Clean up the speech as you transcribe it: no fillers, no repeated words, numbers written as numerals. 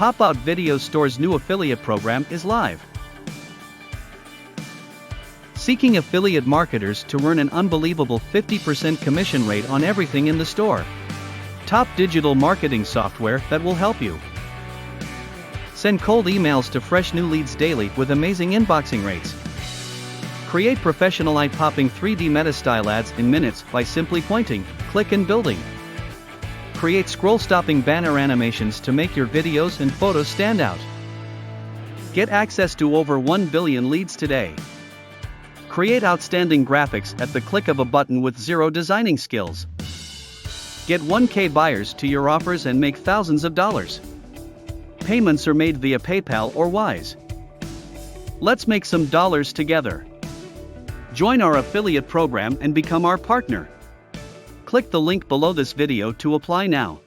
Popout Video Store's new affiliate program is live. Seeking affiliate marketers to earn an unbelievable 50% commission rate on everything in the store. Top digital marketing software that will help you. Send cold emails to fresh new leads daily with amazing inboxing rates. Create professional eye-popping 3D meta-style ads in minutes by simply pointing, click and building. Create scroll-stopping banner animations to make your videos and photos stand out. Get access to over 1 billion leads today. Create outstanding graphics at the click of a button with zero designing skills. Get 1K buyers to your offers and make thousands of dollars. Payments are made via PayPal or Wise. Let's make some dollars together. Join our affiliate program and become our partner. Click the link below this video to apply now.